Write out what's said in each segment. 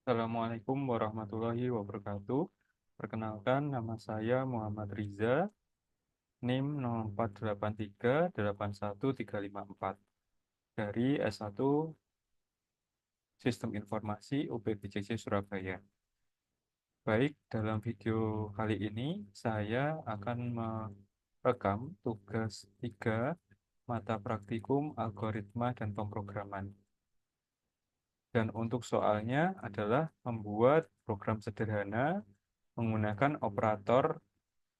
Assalamualaikum warahmatullahi wabarakatuh. Perkenalkan, nama saya Muhammad Riza, NIM 04838134 dari S1 Sistem Informasi UPBJJ Surabaya. Baik, dalam video kali ini saya akan merekam tugas 3 mata praktikum algoritma dan pemrograman. Dan untuk soalnya adalah membuat program sederhana menggunakan operator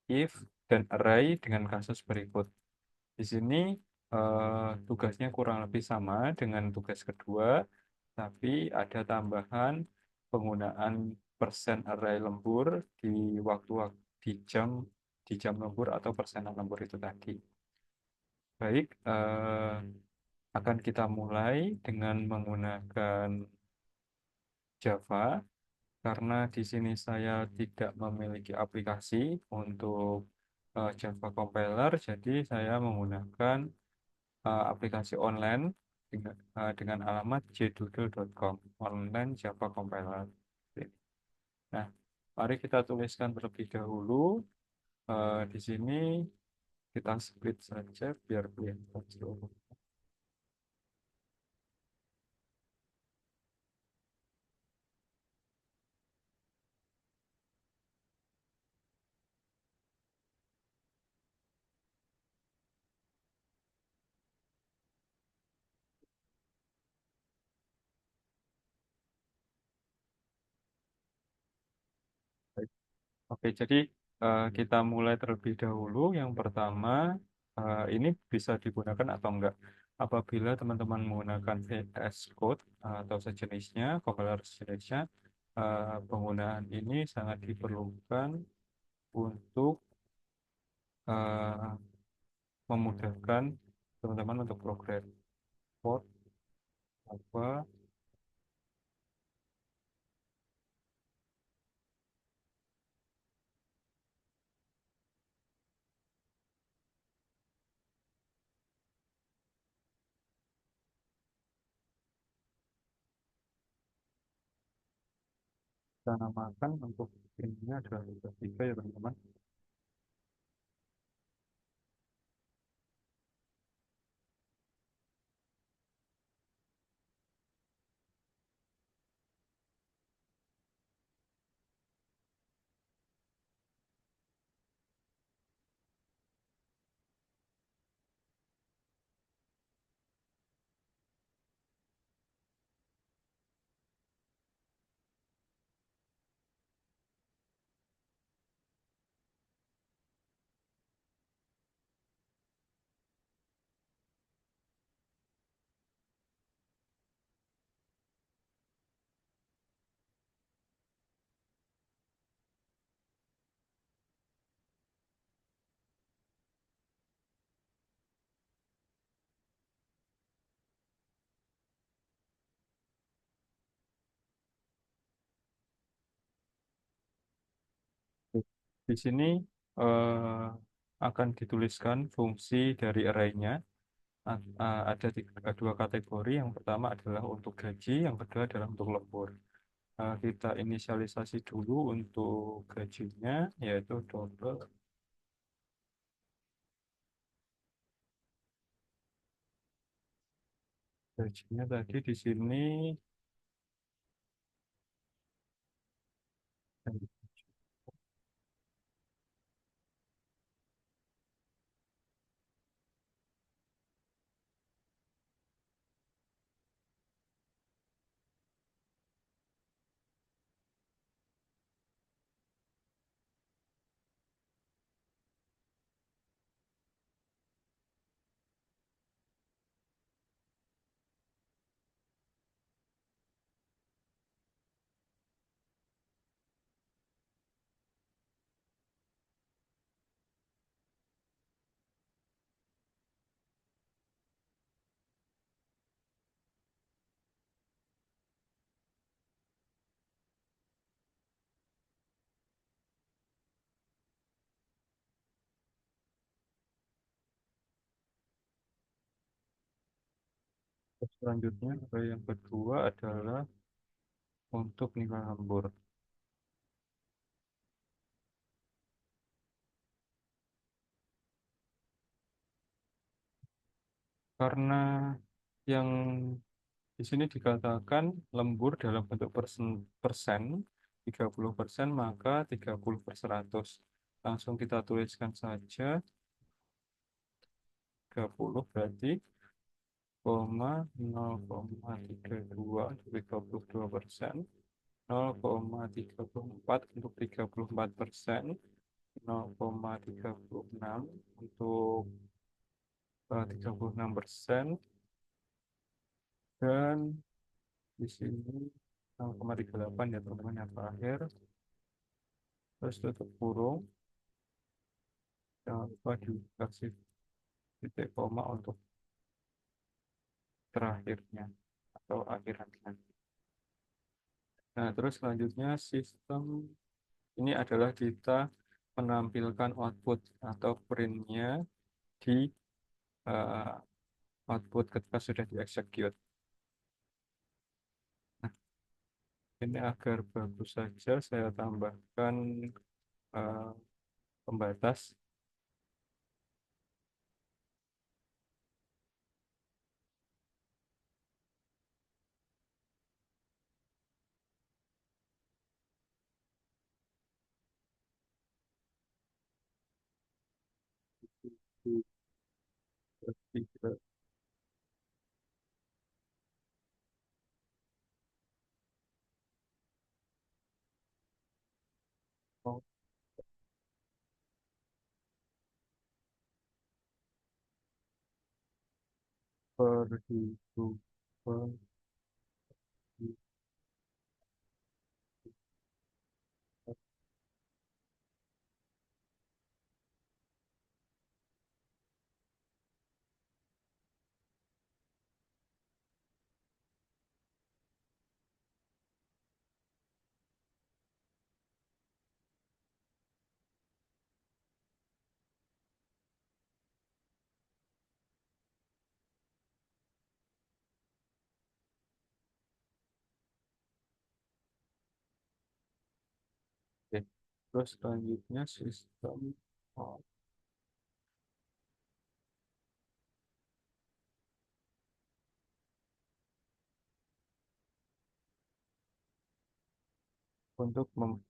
if dan array dengan kasus berikut. Di sini tugasnya kurang lebih sama dengan tugas kedua, tapi ada tambahan penggunaan persen array lembur di waktu di jam lembur atau persenan lembur itu tadi. Baik, akan kita mulai dengan menggunakan Java. Karena di sini saya tidak memiliki aplikasi untuk Java compiler, jadi saya menggunakan aplikasi online dengan alamat jdoodle.com, online Java compiler. Nah, mari kita tuliskan terlebih dahulu. Di sini kita split saja biar kelihatan seluruh. Oke, jadi kita mulai terlebih dahulu. Yang pertama, ini bisa digunakan atau enggak. Apabila teman-teman menggunakan VS Code atau sejenisnya, compiler sejenisnya, penggunaan ini sangat diperlukan untuk eh, memudahkan teman-teman untuk progres code apa kita namakan untuk ini adalah tiga ya teman-teman. Di sini eh, akan dituliskan fungsi dari array-nya. Ada dua kategori. Yang pertama adalah untuk gaji, yang kedua adalah untuk lembur. Kita inisialisasi dulu untuk gajinya, yaitu double. Gajinya tadi di sini selanjutnya yang kedua adalah untuk nilai lembur. Karena yang di sini dikatakan lembur dalam bentuk persen, 30%, maka 30/100. Langsung kita tuliskan saja 30 berarti koma 0,32 untuk 32%, 0,34 untuk 34%, 0,36 untuk 36%, dan di sini 0,38 ya teman-teman yang terakhir. Terus tutup kurung, jangan lupa dikasih titik koma untuk terakhirnya atau akhirannya. Nah, terus selanjutnya sistem ini adalah kita menampilkan output atau printnya di eh, output ketika sudah dieksekut. Nah, ini agar bagus saja saya tambahkan eh, pembatas di tiga perhitungan Oke. Terus selanjutnya sistem oh,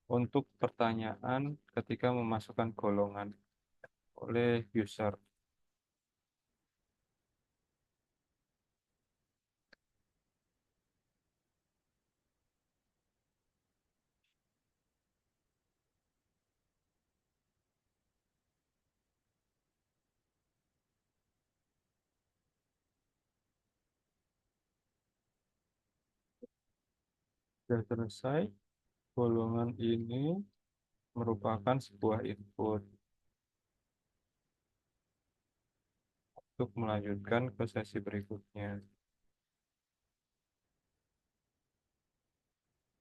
untuk pertanyaan ketika memasukkan golongan oleh user. Sudah selesai, golongan ini merupakan sebuah input untuk melanjutkan ke sesi berikutnya.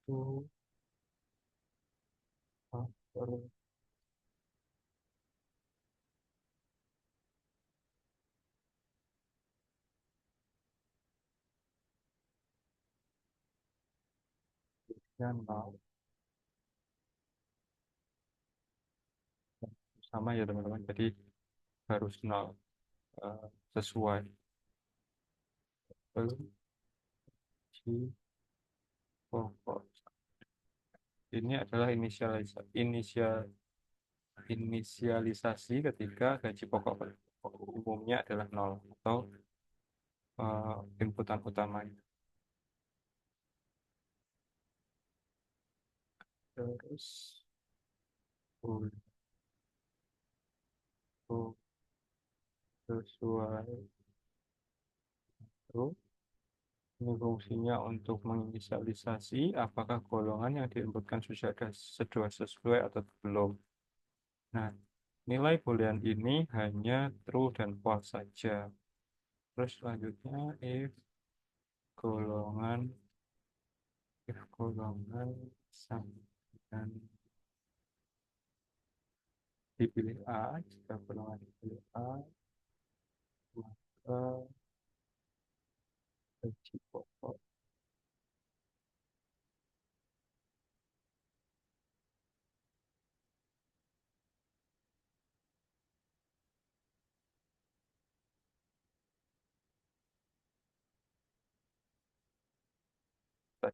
Itu after now. Sama ya teman-teman, jadi harus nol eh, sesuai. Belum di pokok. Ini adalah inisialisasi ketika gaji pokok umumnya adalah nol atau inputan utamanya. Terus untuk sesuai itu, ini fungsinya untuk menginisialisasi apakah golongan yang diinputkan sudah sesuai atau belum. Nah, nilai boolean ini hanya true dan false saja. Terus selanjutnya golongan if golongan sama dan dipilih A, jika golongan dipilih A, maka gaji pokok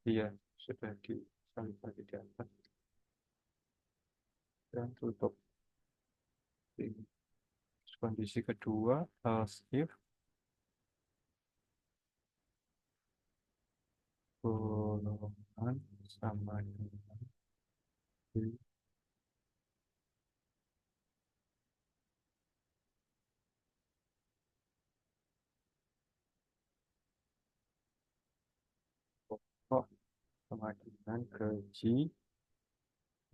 Iya, sudah disalib lagi di atas dan tutup. Ini. Kondisi kedua, else if golongan sama dengan B, pokok sama dengan gaji.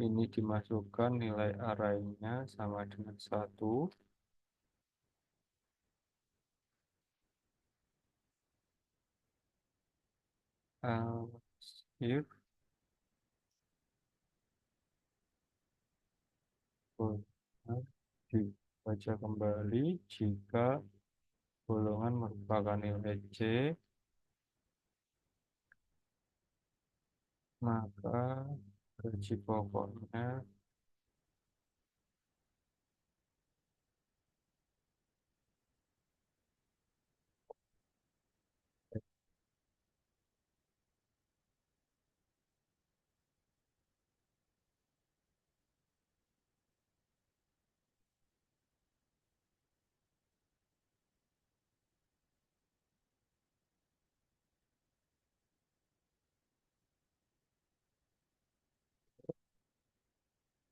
Ini dimasukkan nilai arraynya sama dengan 1. Else if golongan dibaca kembali jika golongan merupakan nilai C, maka gaji pokoknya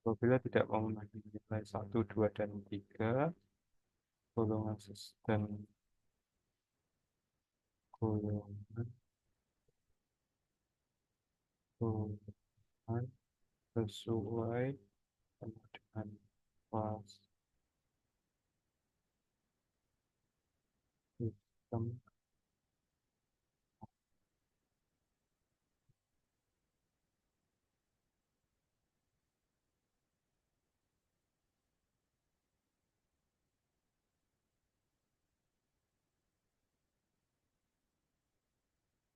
apabila tidak memenuhi nilai 1, 2, dan 3, golongan dan golongan golongan sesuai sama dengan kelas sistem.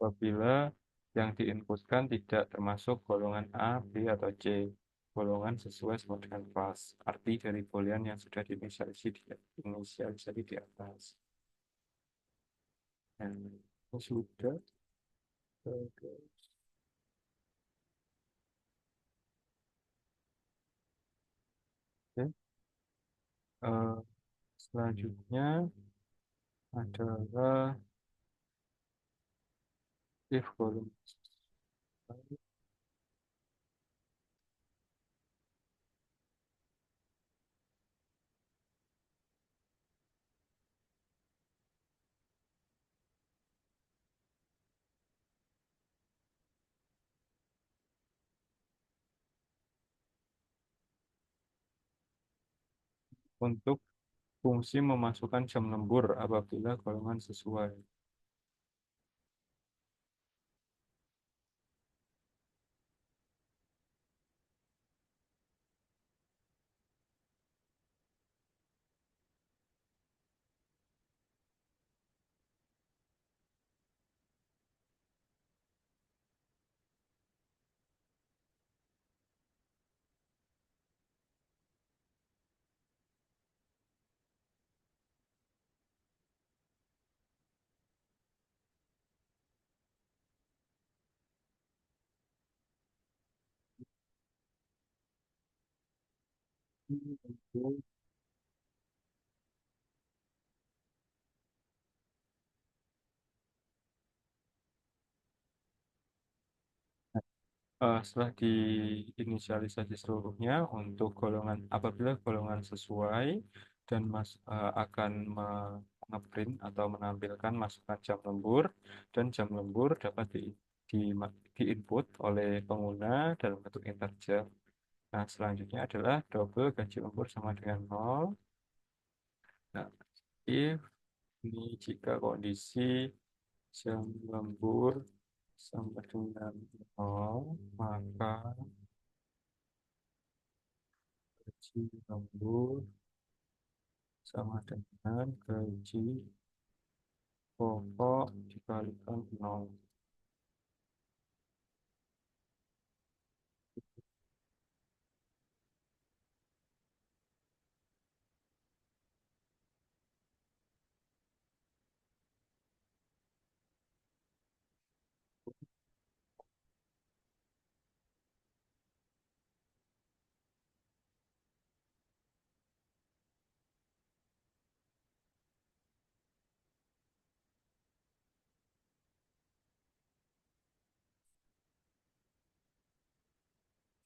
Apabila yang diinputkan tidak termasuk golongan A, B, atau C, golongan sesuai sama dengan kelas. Arti dari boolean yang sudah diinisialisasi di atas. Nah, ini sudah. Oke. Eh, Selanjutnya adalah if golongan untuk fungsi memasukkan jam lembur apabila golongan sesuai. Untuk, setelah diinisialisasi seluruhnya untuk golongan apabila golongan sesuai dan akan ngeprint atau menampilkan masukan jam lembur dan jam lembur dapat di, diinput oleh pengguna dalam bentuk integer. Nah, selanjutnya adalah double gaji lembur sama dengan 0. Nah, if ini jika kondisi jam lembur sama dengan 0, maka gaji lembur sama dengan gaji pokok dikalikan 0.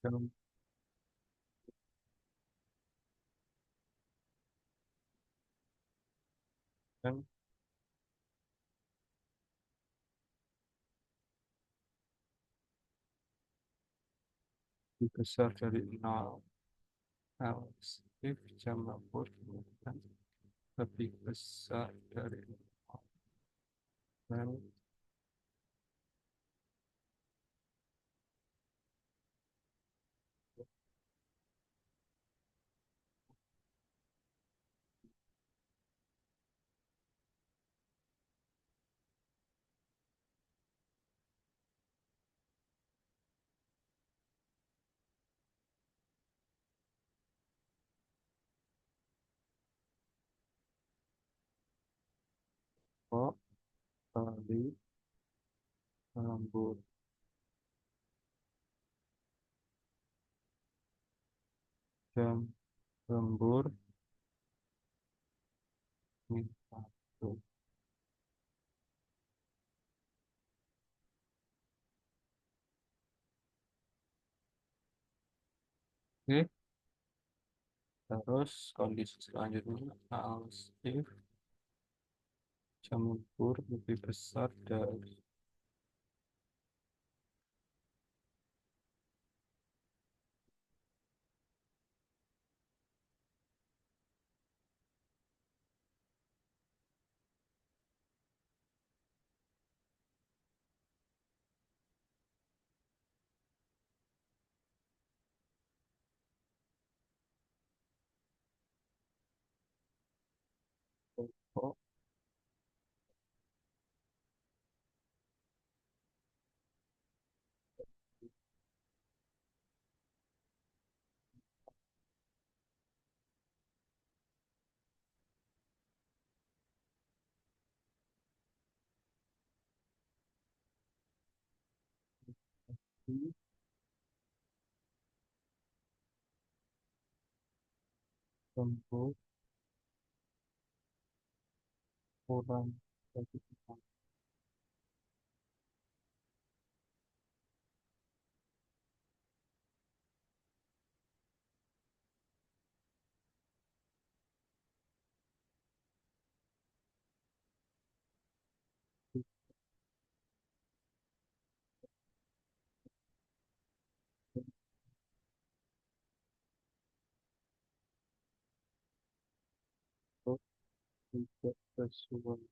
Kemudian lebih besar dari nol. L if jam lembur kemudian lebih besar dari nol. Dan kok kali lembur jam lembur min satu. Oke, terus kondisi selanjutnya else if jam lembur lebih besar dari kok lembur kurang dari nol. Itu tidak sesuai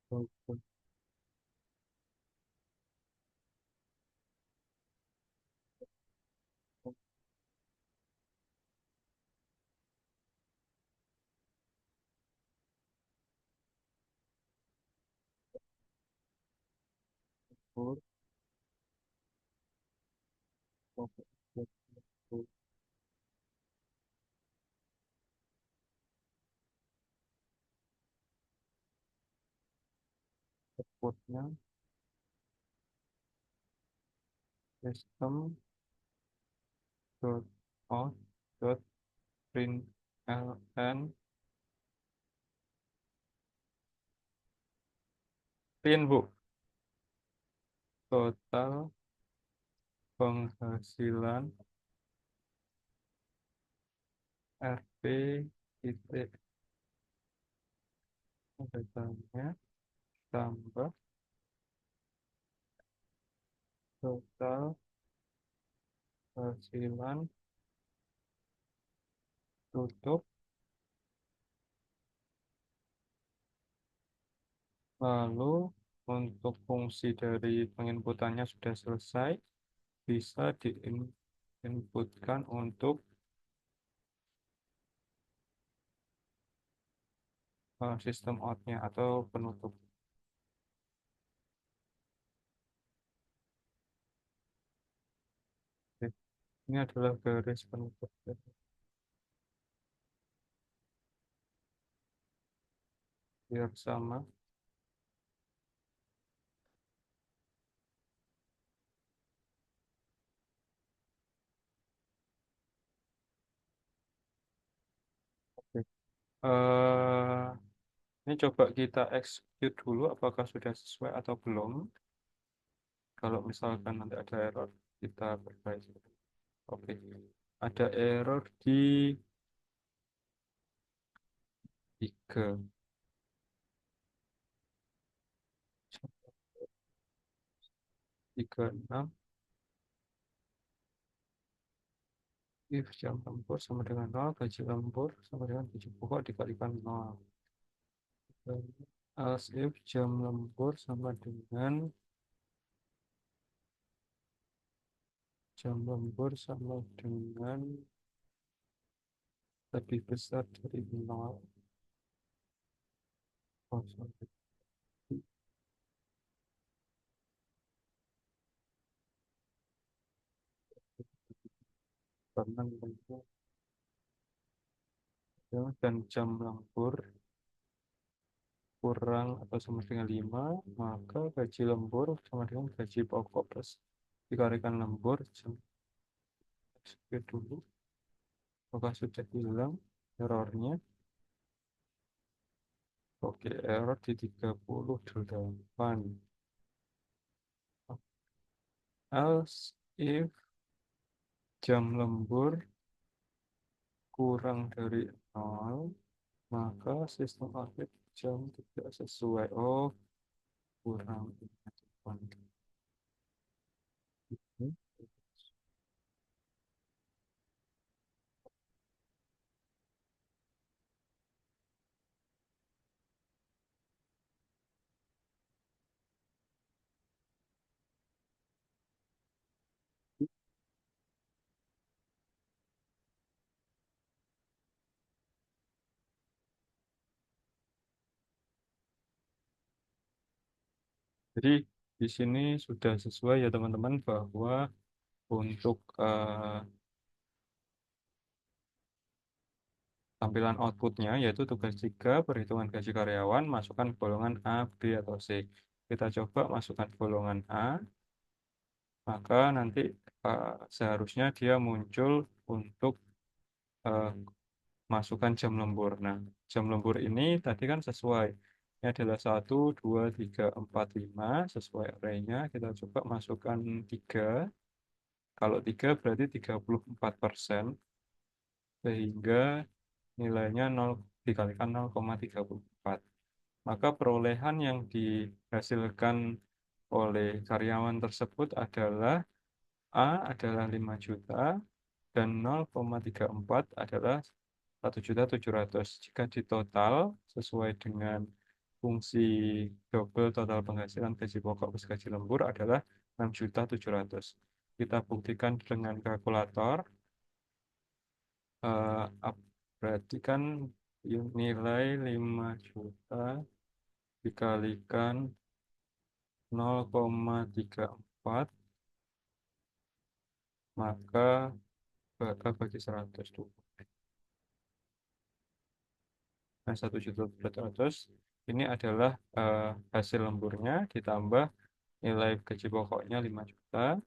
dengan lembur outputnya sistem dot out dot println pin bu total penghasilan RP titik datanya tambah total penghasilan tutup, lalu untuk fungsi dari penginputannya sudah selesai, bisa diinputkan untuk sistem outnya atau penutup. Oke, ini adalah garis penutup biar sama. Oke. Ini coba kita execute dulu apakah sudah sesuai atau belum. Kalau misalkan nanti ada error, kita perbaiki. Oke, ada error di 3, 36. If jam lembur sama dengan 0, gaji lembur sama dengan gaji pokok dikalikan 0. Else if jam lembur sama dengan jam lembur sama dengan lebih besar dari 0. Oh, sorry. Karena lembur ya, dan jam lembur kurang atau sama dengan 5, maka gaji lembur sama dengan gaji pokok plus dikalikan lembur jam. Execute dulu. Apakah sudah hilang errornya? Oke, error di 38. Else if jam lembur kurang dari 0, maka sistem akhir jam tidak sesuai. Oh, kurang. Jadi di sini sudah sesuai ya teman-teman bahwa untuk tampilan outputnya yaitu tugas 3 perhitungan gaji karyawan masukkan golongan A, B atau C. Kita coba masukkan golongan A, maka nanti seharusnya dia muncul untuk eh, masukkan jam lembur. Nah, jam lembur ini tadi kan sesuai. Ini adalah 1, 2, 3, 4, 5 sesuai arraynya. Kita coba masukkan 3. Kalau 3 berarti 34%, sehingga nilainya 0 dikalikan 0,34. Maka perolehan yang dihasilkan oleh karyawan tersebut adalah A adalah 5 juta dan 0,34 adalah 1.700.000. Jika ditotal sesuai dengan fungsi double total penghasilan gaji pokok plus gaji lembur adalah 6.700.000. Kita buktikan dengan kalkulator. eh, Berarti kan nilai 5 juta dikalikan 0,34, maka bagi 100 dulu. Nah, 1.700.000 ini adalah hasil lemburnya ditambah nilai gaji pokoknya 5 juta,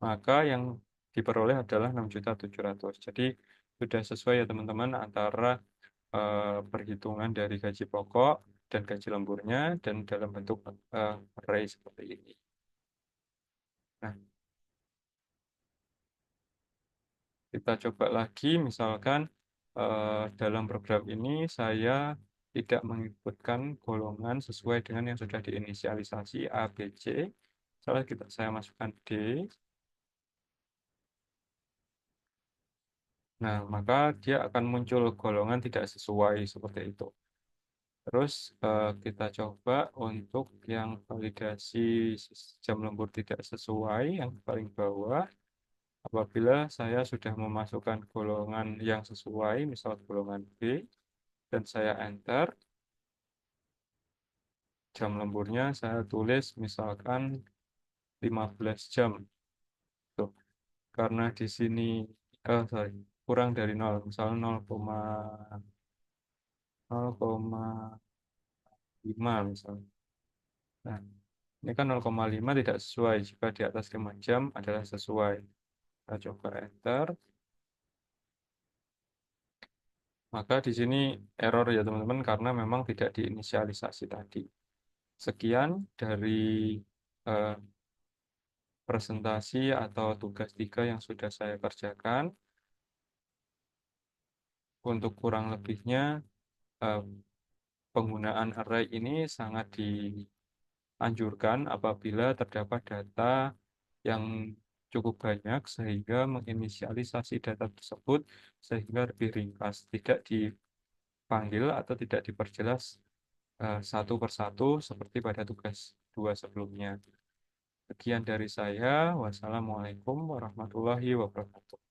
maka yang diperoleh adalah 6.700.000. Jadi sudah sesuai ya teman-teman antara perhitungan dari gaji pokok dan gaji lemburnya dan dalam bentuk array seperti ini. Nah, kita coba lagi, misalkan dalam program ini saya tidak menginputkan golongan sesuai dengan yang sudah diinisialisasi A, B, C. Saya masukkan D. Nah, maka dia akan muncul golongan tidak sesuai seperti itu. Terus kita coba untuk yang validasi jam lembur tidak sesuai yang paling bawah. Apabila saya sudah memasukkan golongan yang sesuai, misal golongan B, dan saya enter, jam lemburnya saya tulis misalkan 15 jam. Tuh, karena di sini sorry, kurang dari 0, misalnya 0,5 misalnya. Nah, ini kan 0,5 tidak sesuai. Jika di atas 5 jam adalah sesuai. Kita coba enter. Maka di sini error ya teman-teman karena memang tidak diinisialisasi tadi. Sekian dari eh, presentasi atau tugas 3 yang sudah saya kerjakan. Untuk kurang lebihnya, eh, penggunaan array ini sangat dianjurkan apabila terdapat data yang cukup banyak sehingga menginisialisasi data tersebut sehingga lebih ringkas, tidak dipanggil atau tidak diperjelas satu persatu seperti pada tugas 2 sebelumnya. Sekian dari saya. Wassalamualaikum warahmatullahi wabarakatuh.